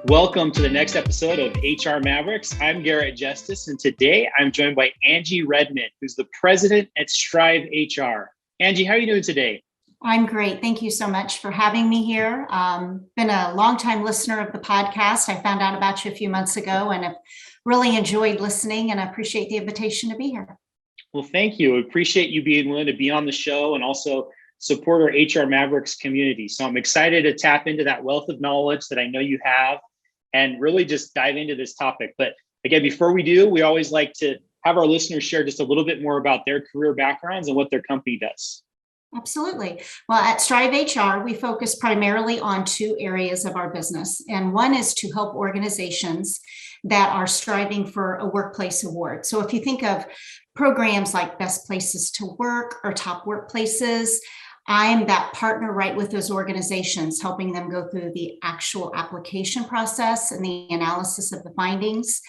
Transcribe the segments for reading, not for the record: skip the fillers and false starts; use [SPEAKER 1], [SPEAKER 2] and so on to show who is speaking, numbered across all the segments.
[SPEAKER 1] Welcome to the next episode of HR Mavericks. I'm Garrett Justice, and today I'm joined by Angie Redmon, who's the president at striveHR. Angie, how are you doing today?
[SPEAKER 2] I'm great. Thank you so much for having me here. Been a longtime listener of the podcast. I found out about you a few months ago and have really enjoyed listening, and I appreciate the invitation to be here.
[SPEAKER 1] Well, thank you. I appreciate you being willing to be on the show and also support our HR Mavericks community. So I'm excited to tap into that wealth of knowledge that I know you have and really just dive into this topic. But again, before we do, we always like to have our listeners share just a little bit more about their career backgrounds and what their company does.
[SPEAKER 2] Absolutely. Well, at striveHR, we focus primarily on two areas of our business. And one is to help organizations that are striving for a workplace award. So if you think of programs like Best Places to Work or Top Workplaces, I'm that partner right with those organizations, helping them go through the actual application process and the analysis of the findings.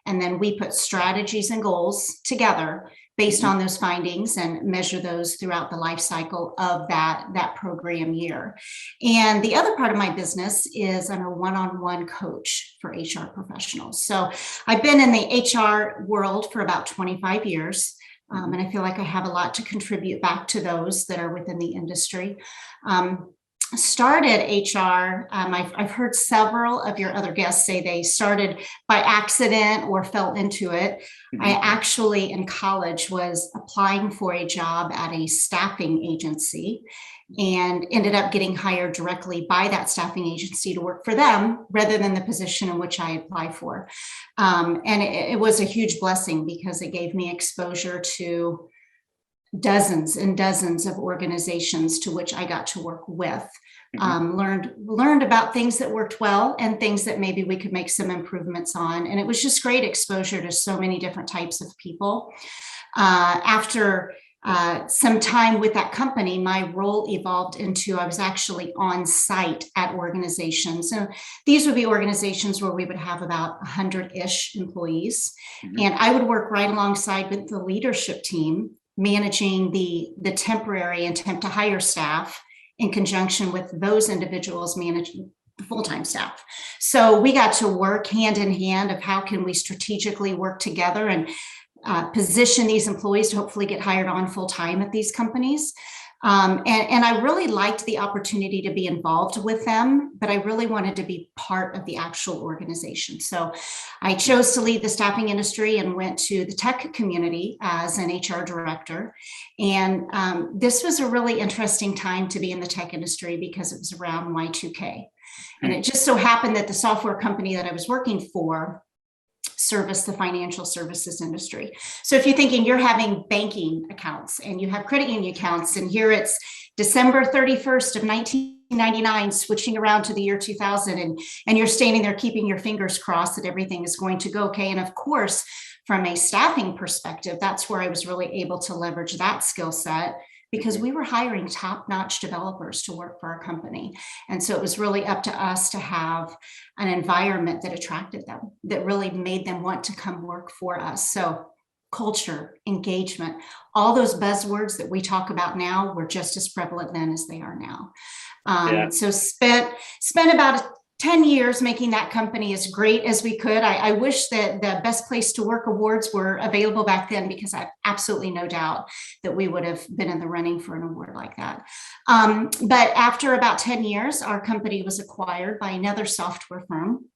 [SPEAKER 2] And then we put strategies and goals together based on those findings and measure those throughout the life cycle of that program year. And the other part of my business is I'm a one-on-one coach for HR professionals. So I've been in the HR world for about 25 years. And I feel like I have a lot to contribute back to those that are within the industry. Started HR, I've heard several of your other guests say they started by accident or fell into it. I actually in college was applying for a job at a staffing agency and ended up getting hired directly by that staffing agency to work for them rather than the position in which I applied for. And it was a huge blessing because it gave me exposure to dozens and dozens of organizations to which I got to work with. Learned about things that worked well and things that maybe we could make some improvements on. And it was just great exposure to so many different types of people. After some time with that company, my role evolved into I was actually on site at organizations. So these would be organizations where we would have about 100-ish employees. And I would work right alongside with the leadership team, managing the temporary and temp to hire staff in conjunction with those individuals managing the full-time staff. So we got to work hand in hand of how can we strategically work together and position these employees to hopefully get hired on full-time at these companies. And I really liked the opportunity to be involved with them, but I really wanted to be part of the actual organization. So I chose to leave the staffing industry and went to the tech community as an HR director. And this was a really interesting time to be in the tech industry because it was around Y2K. And it just so happened that the software company that I was working for service the financial services industry. So if you're thinking you're having banking accounts and you have credit union accounts, and here it's December 31st of 1999, switching around to the year 2000, and you're standing there keeping your fingers crossed that everything is going to go okay. And of course, from a staffing perspective, that's where I was really able to leverage that skill set because we were hiring top-notch developers to work for our company. And so it was really up to us to have an environment that attracted them, that really made them want to come work for us. So culture, engagement, all those buzzwords that we talk about now were just as prevalent then as they are now. So spent about 10 years making that company as great as we could. I wish that the Best Place to Work awards were available back then because I have absolutely no doubt that we would have been in the running for an award like that. But after about 10 years, our company was acquired by another software firm.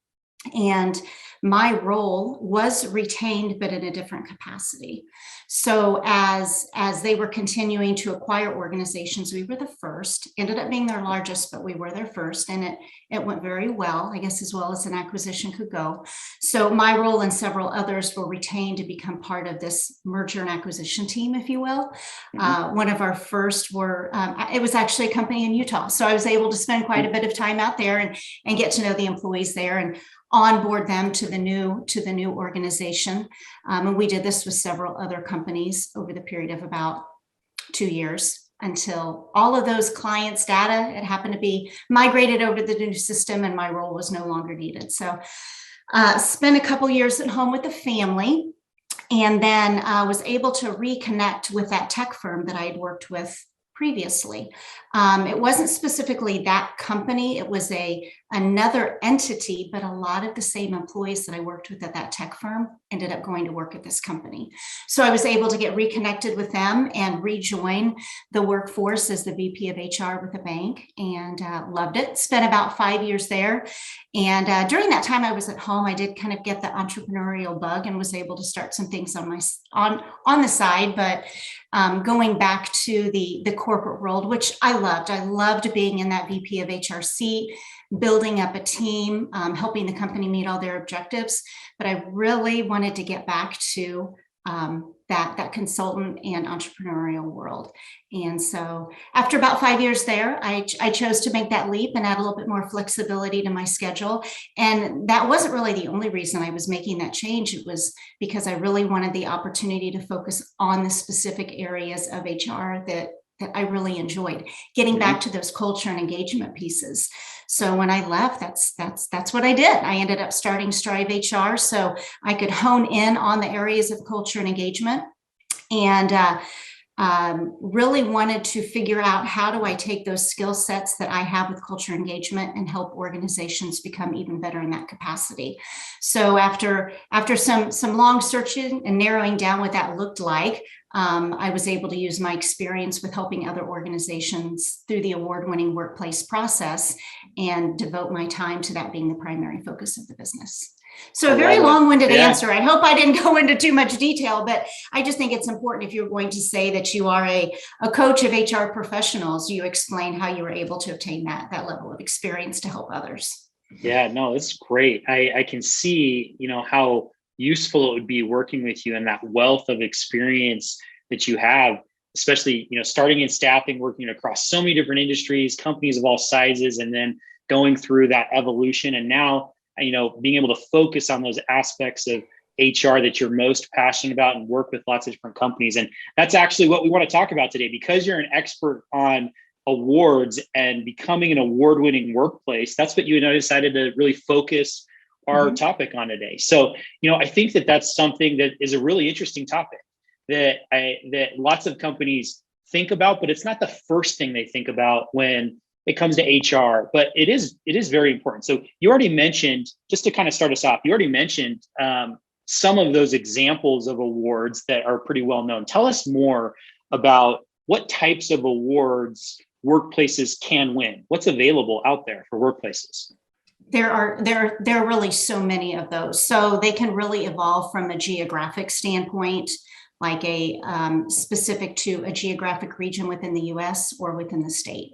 [SPEAKER 2] And my role was retained, but in a different capacity. So as they were continuing to acquire organizations, we were the first, ended up being their largest, but we were their first, and it went very well, I guess, as well as an acquisition could go. So my role and several others were retained to become part of this merger and acquisition team, if you will. One of our first it was actually a company in Utah. So I was able to spend quite a bit of time out there and get to know the employees there and onboard them to the new organization. And we did this with several other companies over the period of about 2 years until all of those clients' data, it happened to be migrated over to the new system and my role was no longer needed. So spent a couple years at home with the family and then was able to reconnect with that tech firm that I had worked with previously. It wasn't specifically that company. It was another entity, but a lot of the same employees that I worked with at that tech firm ended up going to work at this company. So I was able to get reconnected with them and rejoin the workforce as the VP of HR with a bank, and loved it. Spent about 5 years there. And during that time I was at home, I did kind of get the entrepreneurial bug and was able to start some things on the side, but going back to the corporate world, which I loved. I loved being in that VP of HR seat, building up a team, helping the company meet all their objectives. But I really wanted to get back to that consultant and entrepreneurial world. And so after about 5 years there, I chose to make that leap and add a little bit more flexibility to my schedule. And that wasn't really the only reason I was making that change. It was because I really wanted the opportunity to focus on the specific areas of HR that I really enjoyed, getting back to those culture and engagement pieces. So when I left, that's what I did. I ended up starting striveHR so I could hone in on the areas of culture and engagement, and really wanted to figure out how do I take those skill sets that I have with culture engagement and help organizations become even better in that capacity. So after some long searching and narrowing down what that looked like, I was able to use my experience with helping other organizations through the award-winning workplace process and devote my time to that being the primary focus of the business. So a very long-winded answer. I hope I didn't go into too much detail, but I just think it's important if you're going to say that you are a coach of HR professionals, you explain how you were able to obtain that level of experience to help others.
[SPEAKER 1] Yeah, no, it's great. I can see, how useful it would be working with you and that wealth of experience that you have, especially, starting in staffing, working across so many different industries, companies of all sizes, and then going through that evolution. And now, being able to focus on those aspects of HR that you're most passionate about and work with lots of different companies. And that's actually what we want to talk about today, because you're an expert on awards and becoming an award-winning workplace. That's what you and I decided to really focus our topic on today. So, I think that that's something that is a really interesting topic that lots of companies think about, but it's not the first thing they think about when it comes to HR, but it is very important. So you already mentioned, just to kind of start us off, some of those examples of awards that are pretty well known. Tell us more about what types of awards workplaces can win. What's available out there for workplaces?
[SPEAKER 2] There are really so many of those. So they can really evolve from a geographic standpoint, like a specific to a geographic region within the US or within the state.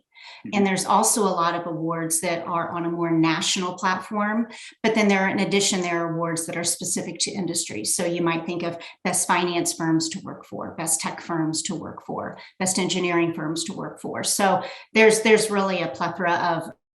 [SPEAKER 2] And there's also a lot of awards that are on a more national platform, but then in addition, there are awards that are specific to industry. So you might think of best finance firms to work for, best tech firms to work for, best engineering firms to work for. So there's really a plethora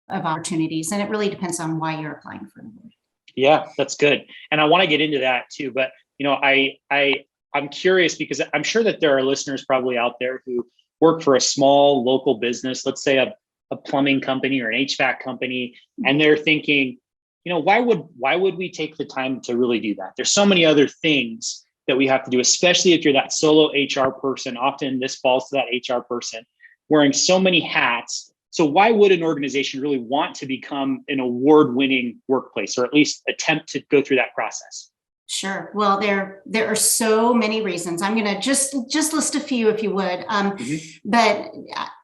[SPEAKER 2] of opportunities, and it really depends on why you're applying for an award.
[SPEAKER 1] Yeah, that's good. And I want to get into that too, but I'm curious because I'm sure that there are listeners probably out there who work for a small local business, let's say a plumbing company or an HVAC company, and they're thinking, why would we take the time to really do that? There's so many other things that we have to do, especially if you're that solo HR person. Often this falls to that HR person wearing so many hats. So why would an organization really want to become an award-winning workplace, or at least attempt to go through that process?
[SPEAKER 2] Sure. Well, there are so many reasons. I'm going to just list a few if you would. But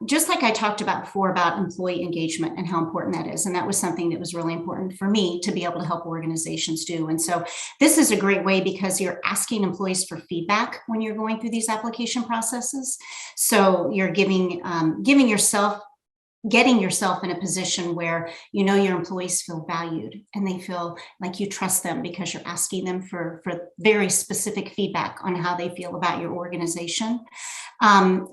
[SPEAKER 2] just like I talked about before about employee engagement and how important that is. And that was something that was really important for me to be able to help organizations do. And so this is a great way because you're asking employees for feedback when you're going through these application processes. So you're getting yourself in a position where your employees feel valued and they feel like you trust them because you're asking them for very specific feedback on how they feel about your organization. And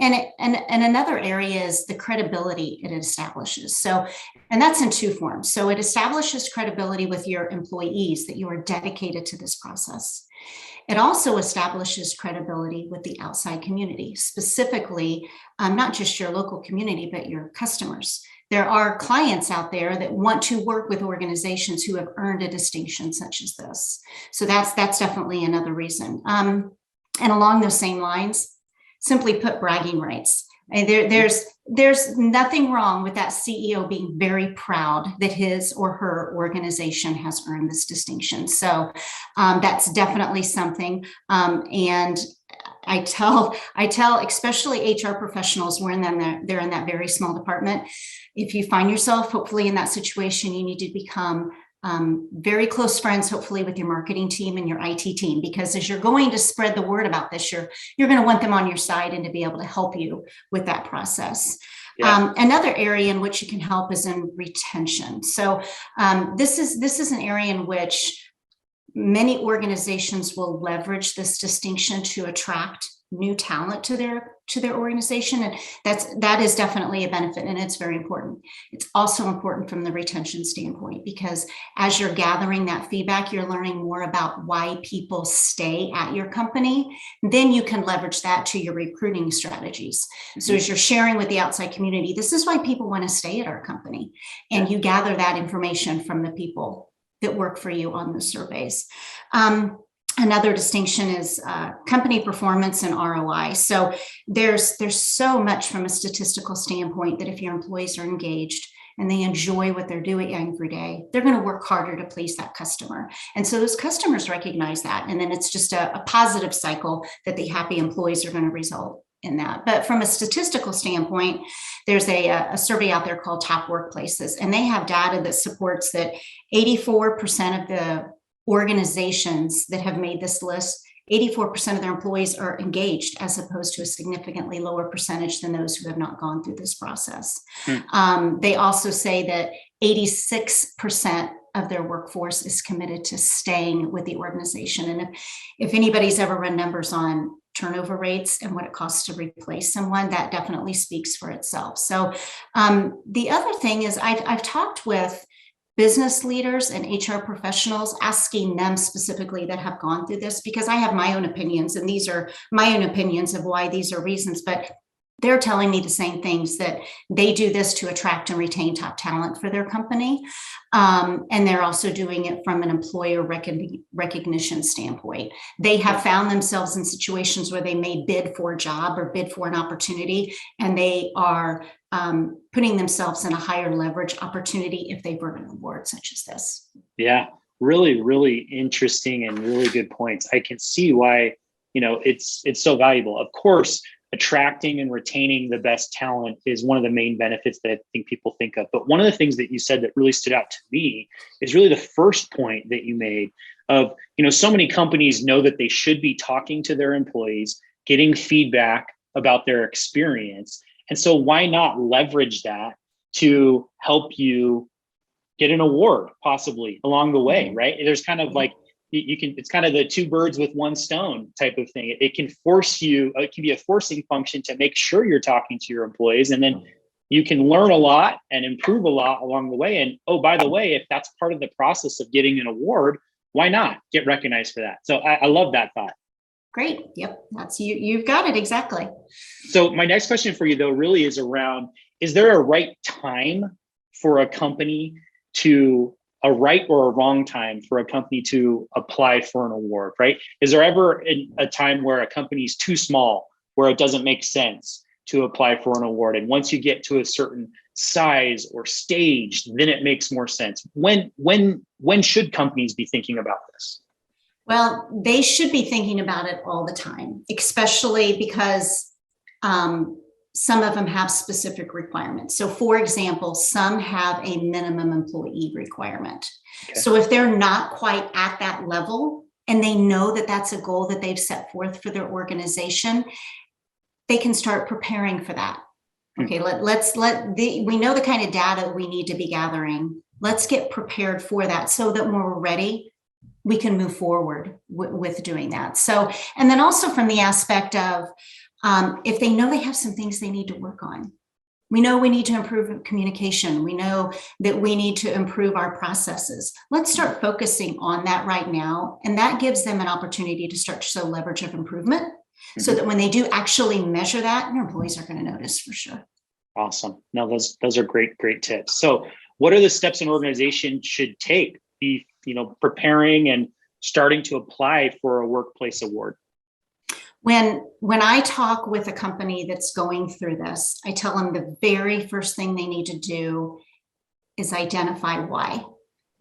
[SPEAKER 2] another area is the credibility it establishes. So, and that's in two forms. So it establishes credibility with your employees that you are dedicated to this process. It also establishes credibility with the outside community, specifically, not just your local community, but your customers. There are clients out there that want to work with organizations who have earned a distinction such as this. So that's definitely another reason. And along those same lines, simply put, bragging rights. And there's nothing wrong with that CEO being very proud that his or her organization has earned this distinction. So that's definitely something. And I tell, especially HR professionals, they're in that very small department. If you find yourself hopefully in that situation, you need to become very close friends, hopefully, with your marketing team and your IT team, because as you're going to spread the word about this, you're going to want them on your side and to be able to help you with that process. Yeah. Another area in which you can help is in retention. So this is an area in which many organizations will leverage this distinction to attract new talent to their organization, and that is definitely a benefit, and it's very important. It's also important from the retention standpoint, because as you're gathering that feedback, you're learning more about why people stay at your company. Then you can leverage that to your recruiting strategies. Mm-hmm. So as you're sharing with the outside community, this is why people want to stay at our company, and you gather that information from the people that work for you on the surveys. Another distinction is company performance and ROI. So there's so much from a statistical standpoint that if your employees are engaged and they enjoy what they're doing every day, they're going to work harder to please that customer. And so those customers recognize that. And then it's just a positive cycle that the happy employees are going to result in that. But from a statistical standpoint, there's a survey out there called Top Workplaces, and they have data that supports that 84% of the organizations that have made this list, 84% of their employees are engaged, as opposed to a significantly lower percentage than those who have not gone through this process. They also say that 86% of their workforce is committed to staying with the organization. And if anybody's ever run numbers on turnover rates and what it costs to replace someone, that definitely speaks for itself. So the other thing is I've talked with business leaders and HR professionals, asking them specifically that have gone through this, because I have my own opinions, and these are my own opinions of why these are reasons, but they're telling me the same things, that they do this to attract and retain top talent for their company. And they're also doing it from an employer recognition standpoint. They have found themselves in situations where they may bid for a job or bid for an opportunity, and they are putting themselves in a higher leverage opportunity if they've earned an award such as this. Yeah,
[SPEAKER 1] really, really interesting and really good points. I can see why, it's so valuable. Of course, attracting and retaining the best talent is one of the main benefits that I think people think of. But one of the things that you said that really stood out to me is really the first point that you made of, so many companies know that they should be talking to their employees, getting feedback about their experience. And so why not leverage that to help you get an award possibly along the way, right? There's kind of like, it's kind of the two birds with one stone type of thing. It can be a forcing function to make sure you're talking to your employees, and then you can learn a lot and improve a lot along the way. And oh, by the way, if that's part of the process of getting an award, why not get recognized for that? So I love that thought.
[SPEAKER 2] Great. Yep. That's you've got it. Exactly.
[SPEAKER 1] So my next question for you though really is around, is there a right time for a company a right or a wrong time for a company to apply for an award, right? Is there ever a time where a company is too small, where it doesn't make sense to apply for an award? And once you get to a certain size or stage, then it makes more sense. When should companies be thinking about this?
[SPEAKER 2] Well, they should be thinking about it all the time, especially because some of them have specific requirements. So for example, some have a minimum employee requirement. Okay. So if they're not quite at that level and they know that that's a goal that they've set forth for their organization, they can start preparing for that. Okay, we know the kind of data we need to be gathering. Let's get prepared for that so that when we're ready, we can move forward with doing that. So, and then also from the aspect of, if they know they have some things they need to work on, we know we need to improve communication. We know that we need to improve our processes. Let's start focusing on that right now. And that gives them an opportunity to start to show leverage of improvement, so that when they do actually measure that, their employees are going to notice for sure.
[SPEAKER 1] Awesome. No, those are great tips. So what are the steps an organization should take, preparing and starting to apply for a workplace award?
[SPEAKER 2] When I talk with a company that's going through this, I tell them the very first thing they need to do is identify why.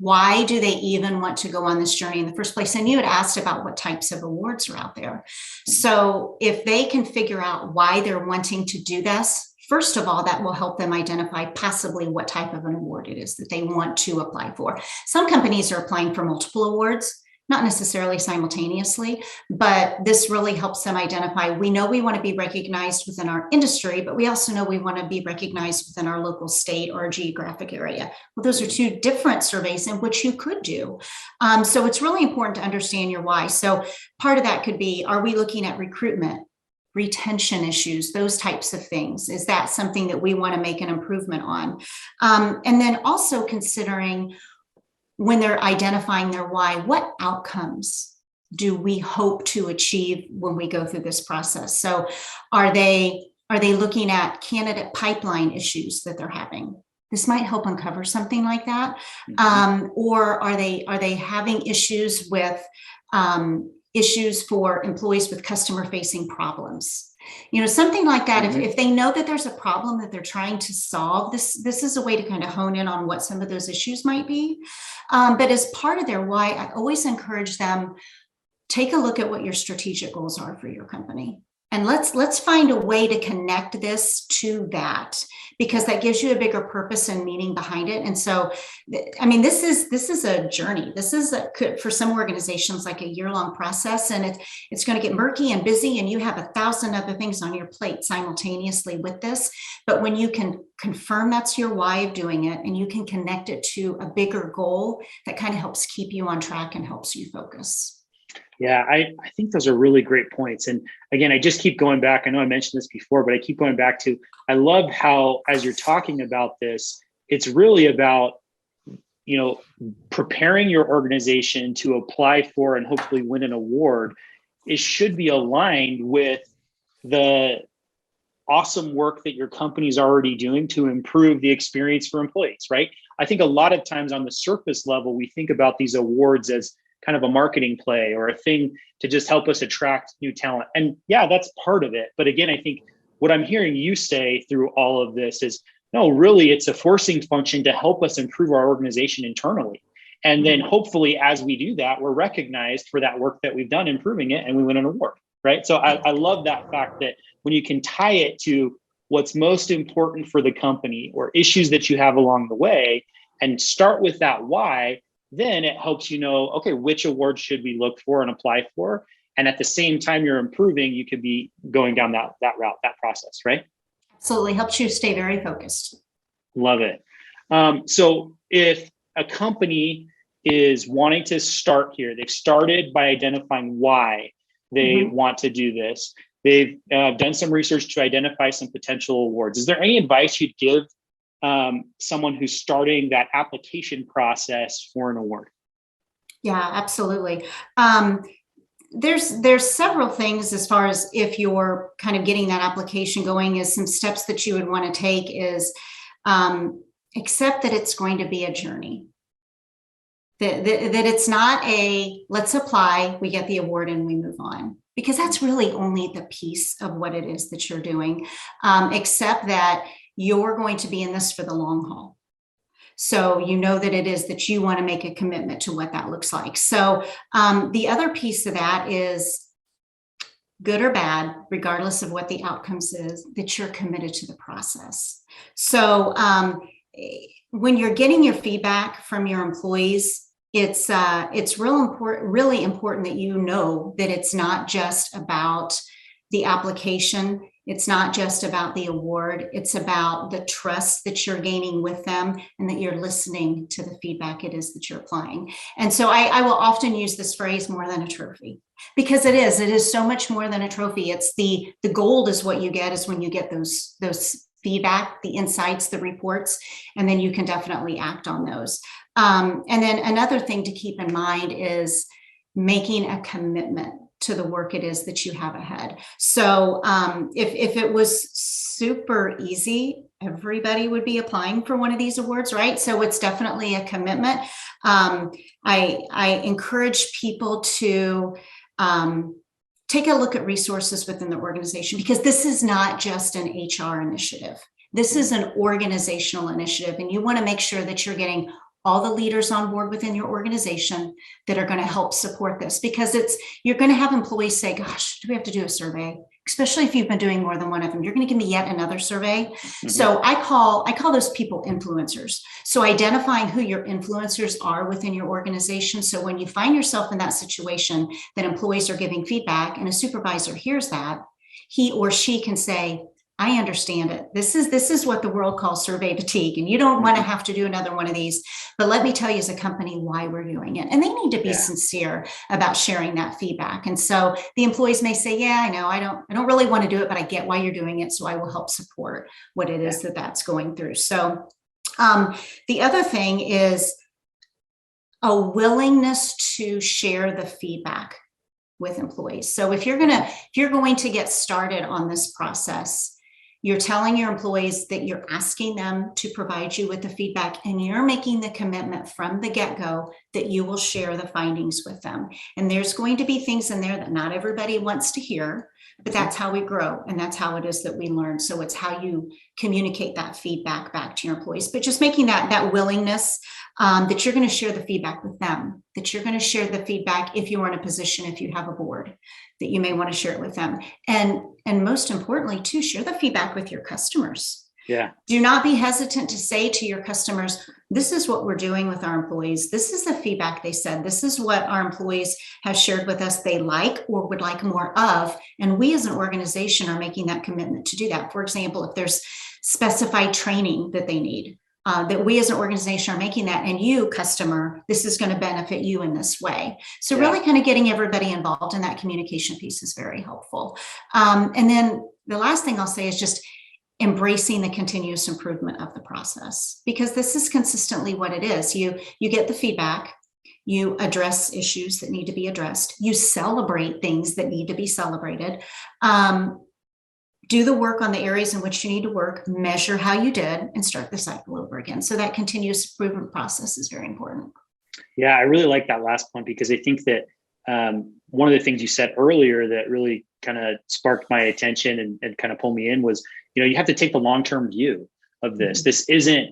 [SPEAKER 2] Why do they even want to go on this journey in the first place? And you had asked about what types of awards are out there. So if they can figure out why they're wanting to do this, first of all, that will help them identify possibly what type of an award it is that they want to apply for. Some companies are applying for multiple awards, not necessarily simultaneously, but this really helps them identify, we know we want to be recognized within our industry, but we also know we want to be recognized within our local state or geographic area. Well, those are two different surveys in which you could do. So it's really important to understand your why. So part of that could be, are we looking at recruitment, retention issues, those types of things? Is that something that we want to make an improvement on? And then also considering, when they're identifying their why, what outcomes do we hope to achieve when we go through this process? So are they looking at candidate pipeline issues that they're having? This might help uncover something like that. Or are they having issues with issues for employees with customer facing problems? Something like that. If they know that there's a problem that they're trying to solve, this is a way to kind of hone in on what some of those issues might be. But as part of their why, I always encourage them, take a look at what your strategic goals are for your company. And let's find a way to connect this to that, because that gives you a bigger purpose and meaning behind it. And so, I mean, this is a journey. This is for some organizations like a year-long process, and it's going to get murky and busy, and you have 1,000 other things on your plate simultaneously with this. But when you can confirm that's your why of doing it, and you can connect it to a bigger goal, that kind of helps keep you on track and helps you focus.
[SPEAKER 1] Yeah, I think those are really great points. And again, I just keep going back. I know I mentioned this before, but I keep going back to, I love how, as you're talking about this, it's really about, preparing your organization to apply for and hopefully win an award. It should be aligned with the awesome work that your company is already doing to improve the experience for employees, right? I think a lot of times on the surface level, we think about these awards as kind of a marketing play or a thing to just help us attract new talent. And yeah, that's part of it. But again, I think what I'm hearing you say through all of this is, no, really, it's a forcing function to help us improve our organization internally. And then hopefully as we do that, we're recognized for that work that we've done improving it and we win an award, right? So I love that fact that when you can tie it to what's most important for the company or issues that you have along the way and start with that why, then it helps okay, which awards should we look for and apply for? And at the same time you're improving, you could be going down that route, that process, right?
[SPEAKER 2] Absolutely. Helps you stay very focused.
[SPEAKER 1] Love it. So if a company is wanting to start here, they've started by identifying why they want to do this. They've done some research to identify some potential awards. Is there any advice you'd give someone who's starting that application process for an award?
[SPEAKER 2] Yeah, absolutely. There's several things as far as if you're kind of getting that application going. Is some steps that you would want to take is accept that it's going to be a journey. That it's not a let's apply, we get the award and we move on, because that's really only the piece of what it is that you're doing. Except that you're going to be in this for the long haul. So that it is that you want to make a commitment to what that looks like. So the other piece of that is, good or bad, regardless of what the outcomes is, that you're committed to the process. So when you're getting your feedback from your employees, it's really important that that it's not just about the application. It's not just about the award. It's about the trust that you're gaining with them and that you're listening to the feedback it is that you're applying. And so I will often use this phrase, more than a trophy, because it is so much more than a trophy. It's the gold is what you get is when you get those feedback, the insights, the reports, and then you can definitely act on those. And then another thing to keep in mind is making a commitment to the work it is that you have ahead. So if it was super easy, everybody would be applying for one of these awards, right? So it's definitely a commitment. I encourage people to take a look at resources within the organization, because this is not just an HR initiative. This is an organizational initiative, and you want to make sure that you're getting all the leaders on board within your organization that are going to help support this, because you're going to have employees say, gosh, do we have to do a survey? Especially if you've been doing more than one of them, you're going to give me yet another survey. Mm-hmm. So I call those people influencers. So identifying who your influencers are within your organization. So when you find yourself in that situation that employees are giving feedback and a supervisor hears that, he or she can say, I understand it. This is what the world calls survey fatigue, and you don't want to have to do another one of these. But let me tell you as a company why we're doing it. And they need to be sincere about sharing that feedback. And so the employees may say, yeah, I know, I don't really want to do it, but I get why you're doing it. So I will help support what it is that's going through. So the other thing is a willingness to share the feedback with employees. So if you're going to get started on this process, you're telling your employees that you're asking them to provide you with the feedback, and you're making the commitment from the get-go that you will share the findings with them. And there's going to be things in there that not everybody wants to hear, but that's how we grow, and that's how it is that we learn. So it's how you communicate that feedback back to your employees, but just making that willingness that you're going to share the feedback with them, that you're going to share the feedback if you're in a position, if you have a board, that you may want to share it with them. And most importantly, too, share the feedback with your customers.
[SPEAKER 1] Yeah.
[SPEAKER 2] Do not be hesitant to say to your customers, this is what we're doing with our employees. This is the feedback they said. This is what our employees have shared with us they like or would like more of. And we as an organization are making that commitment to do that. For example, if there's specified training that they need, that we as an organization are making that, and you, customer, this is going to benefit you in this way. So really kind of getting everybody involved in that communication piece is very helpful. And then the last thing I'll say is just embracing the continuous improvement of the process, because this is consistently what it is. You get the feedback, you address issues that need to be addressed, you celebrate things that need to be celebrated, do the work on the areas in which you need to work, measure how you did, and start the cycle over again. So that continuous improvement process is very important.
[SPEAKER 1] Yeah, I really like that last point, because I think that one of the things you said earlier that really kind of sparked my attention and kind of pulled me in was, you have to take the long-term view of this. Mm-hmm. This isn't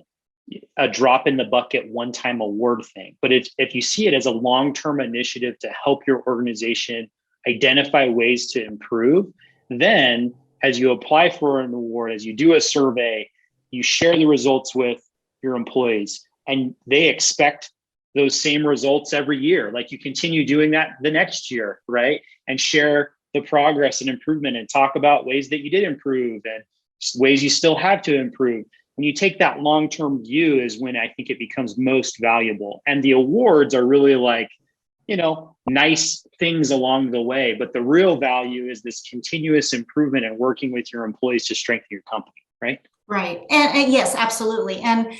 [SPEAKER 1] a drop in the bucket one-time award thing, but if you see it as a long-term initiative to help your organization identify ways to improve, then as you apply for an award, as you do a survey, you share the results with your employees, and they expect those same results every year. Like, you continue doing that the next year, right? And share the progress and improvement, and talk about ways that you did improve and ways you still have to improve. When you take that long-term view is when I think it becomes most valuable. And the awards are really like, nice things along the way, but the real value is this continuous improvement and working with your employees to strengthen your company, right?
[SPEAKER 2] Right. And yes, absolutely. And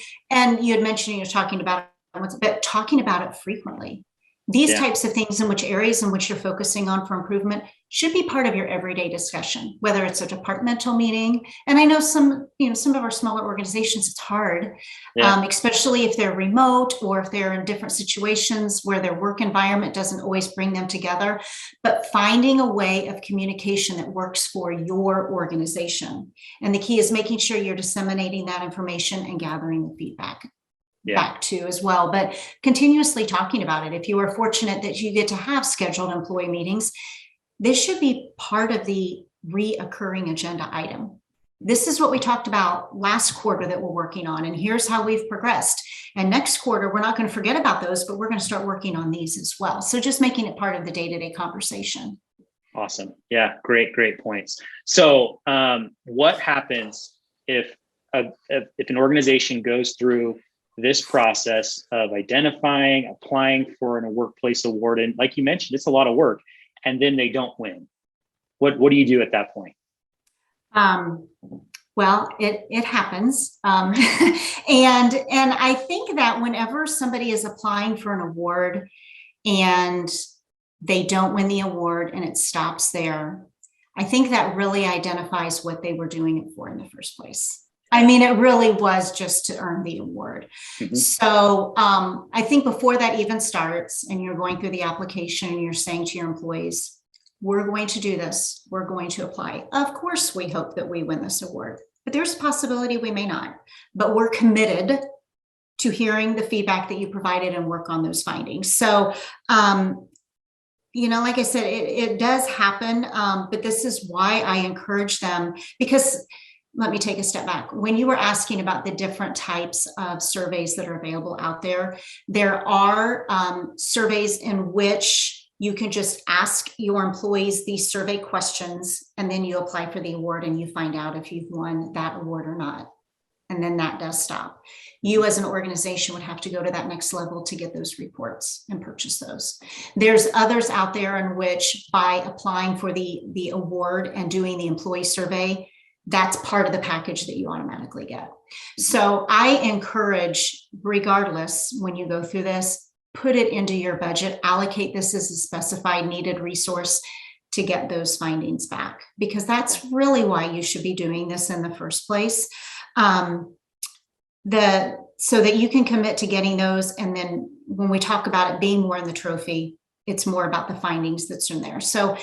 [SPEAKER 2] you had mentioned you're talking about it frequently. These types of things, in which areas in which you're focusing on for improvement, should be part of your everyday discussion, whether it's a departmental meeting. And I know some of our smaller organizations, it's hard, especially if they're remote or if they're in different situations where their work environment doesn't always bring them together. But finding a way of communication that works for your organization. And the key is making sure you're disseminating that information and gathering the feedback back to as well, but continuously talking about it. If you are fortunate that you get to have scheduled employee meetings, this should be part of the reoccurring agenda item. This is what we talked about last quarter that we're working on, and here's how we've progressed. And next quarter, we're not going to forget about those, but we're going to start working on these as well. So just making it part of the day-to-day conversation.
[SPEAKER 1] Awesome. Yeah, great points. So what happens if an organization goes through this process of identifying, applying for a workplace award, and like you mentioned, it's a lot of work, and then they don't win? What do you do at that point?
[SPEAKER 2] Well, it happens. And I think that whenever somebody is applying for an award and they don't win the award and it stops there, I think that really identifies what they were doing it for in the first place. I mean, it really was just to earn the award. Mm-hmm. So I think before that even starts and you're going through the application and you're saying to your employees, we're going to do this. We're going to apply. Of course, we hope that we win this award, but there's a possibility we may not. But we're committed to hearing the feedback that you provided and work on those findings. So, like I said, it does happen, but this is why I encourage them, because let me take a step back. When you were asking about the different types of surveys that are available out there, there are surveys in which you can just ask your employees these survey questions, and then you apply for the award and you find out if you've won that award or not. And then that does stop. You as an organization would have to go to that next level to get those reports and purchase those. There's others out there in which, by applying for the award and doing the employee survey, that's part of the package that you automatically get. So I encourage, regardless, when you go through this, put it into your budget, allocate this as a specified needed resource to get those findings back, because that's really why you should be doing this in the first place. So that you can commit to getting those. And then when we talk about it being more in the trophy, it's more about the findings that's in there. So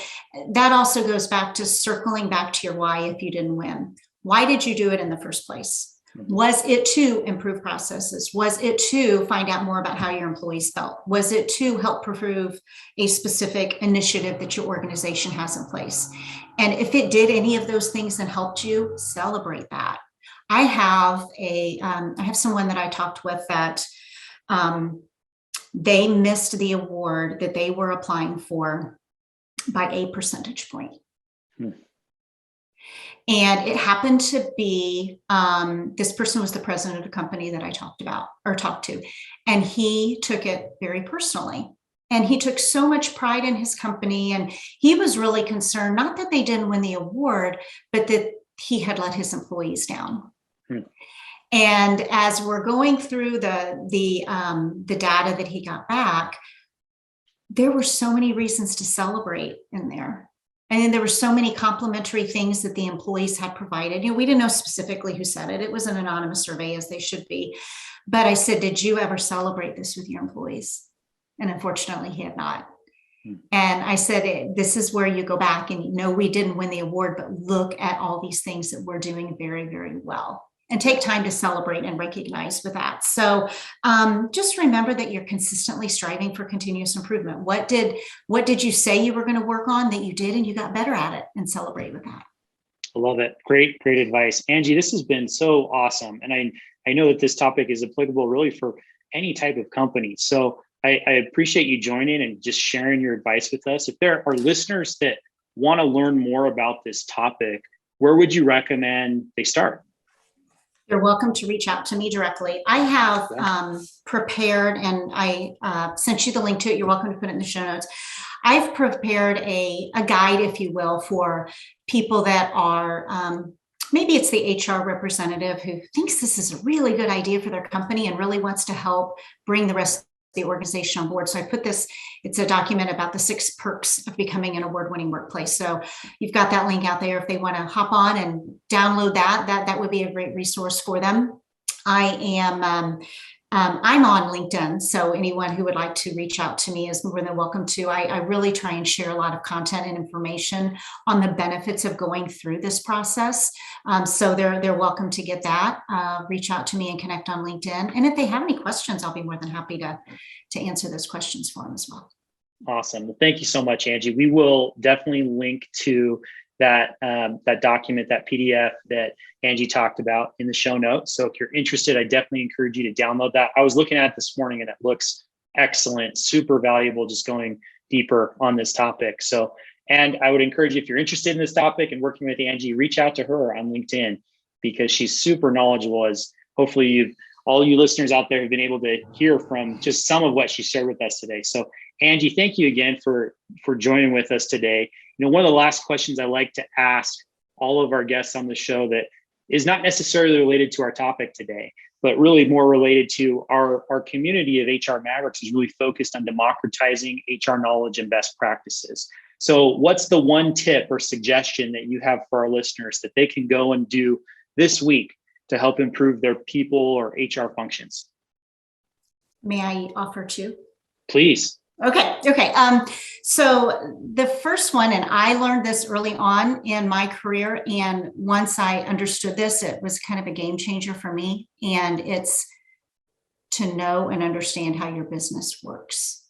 [SPEAKER 2] that also goes back to circling back to your why. If you didn't win, why did you do it in the first place? Was it to improve processes? Was it to find out more about how your employees felt? Was it to help prove a specific initiative that your organization has in place? And if it did any of those things and helped you, celebrate that. I have someone that I talked with that they missed the award that they were applying for by a percentage point. And it happened to be, this person was the president of the company that I talked to, and he took it very personally. And he took so much pride in his company, and he was really concerned, not that they didn't win the award, but that he had let his employees down. And as we're going through the data that he got back, there were so many reasons to celebrate in there. And then there were so many complimentary things that the employees had provided. We didn't know specifically who said it. It was an anonymous survey, as they should be. But I said, did you ever celebrate this with your employees? And unfortunately, he had not. And I said, this is where you go back and we didn't win the award, but look at all these things that we're doing very, very well. And take time to celebrate and recognize with that. So just remember that you're consistently striving for continuous improvement. What did you say you were going to work on that you did and you got better at it, and celebrate with that?
[SPEAKER 1] I love it. Great advice. Angie, this has been so awesome. And I know that this topic is applicable really for any type of company. So I appreciate you joining and just sharing your advice with us. If there are listeners that want to learn more about this topic, where would you recommend they start?
[SPEAKER 2] You're welcome to reach out to me directly. I have prepared, and I sent you the link to it. You're welcome to put it in the show notes. I've prepared a guide, if you will, for people that are, maybe it's the HR representative who thinks this is a really good idea for their company and really wants to help bring the rest of the organization on board. So I put this, it's a document about the 6 perks of becoming an award-winning workplace. So you've got that link out there. If they want to hop on and download that would be a great resource for them. I'm on LinkedIn, so anyone who would like to reach out to me is more than welcome to. I really try and share a lot of content and information on the benefits of going through this process. So they're welcome to get that. Reach out to me and connect on LinkedIn. And if they have any questions, I'll be more than happy to answer those questions for them as well.
[SPEAKER 1] Awesome. Well, thank you so much, Angie. We will definitely link to that document, that PDF that Angie talked about in the show notes. So if you're interested, I definitely encourage you to download that. I was looking at it this morning and it looks excellent, super valuable, just going deeper on this topic. So, and I would encourage you, if you're interested in this topic and working with Angie, reach out to her on LinkedIn, because she's super knowledgeable, as hopefully all you listeners out there have been able to hear from just some of what she shared with us today. So Angie, thank you again for joining with us today. One of the last questions I like to ask all of our guests on the show that is not necessarily related to our topic today, but really more related to our community of HR Mavericks is really focused on democratizing HR knowledge and best practices. So what's the one tip or suggestion that you have for our listeners that they can go and do this week to help improve their people or HR functions?
[SPEAKER 2] May I offer two?
[SPEAKER 1] Please.
[SPEAKER 2] Okay. So the first one, and I learned this early on in my career, and once I understood this, it was kind of a game changer for me. And it's to know and understand how your business works.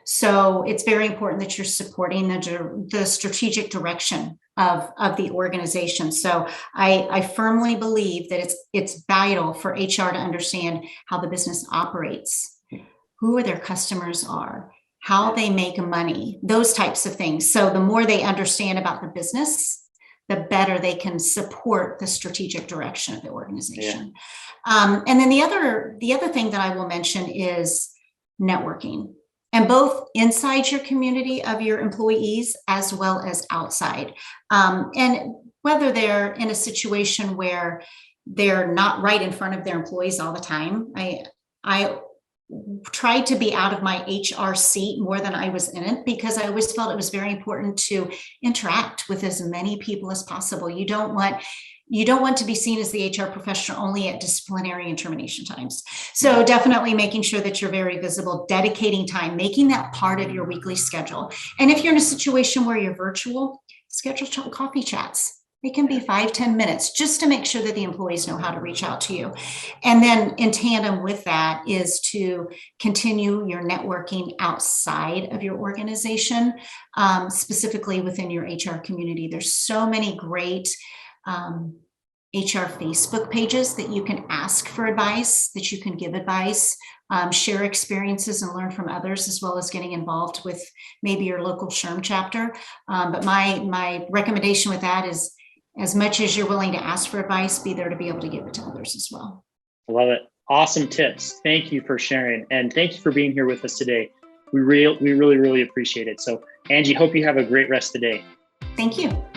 [SPEAKER 2] So it's very important that you're supporting the strategic direction of the organization. So I firmly believe that it's vital for HR to understand how the business operates, who their customers are, how they make money, those types of things. So the more they understand about the business, the better they can support the strategic direction of the organization. And then the other thing that I will mention is networking, and both inside your community of your employees as well as outside. And whether they're in a situation where they're not right in front of their employees all the time, I tried to be out of my HR seat more than I was in it, because I always felt it was very important to interact with as many people as possible. You don't want to be seen as the HR professional only at disciplinary and termination times. So definitely making sure that you're very visible, dedicating time, making that part of your weekly schedule. And if you're in a situation where you're virtual, schedule coffee chats. They can be 5-10 minutes, just to make sure that the employees know how to reach out to you. And then in tandem with that is to continue your networking outside of your organization, specifically within your HR community. There's so many great HR Facebook pages that you can ask for advice, that you can give advice, share experiences and learn from others, as well as getting involved with maybe your local SHRM chapter. But my recommendation with that is, as much as you're willing to ask for advice, be there to be able to give it to others as well.
[SPEAKER 1] I love it. Awesome tips. Thank you for sharing. And thank you for being here with us today. We really appreciate it. So Angie, hope you have a great rest of the day.
[SPEAKER 2] Thank you.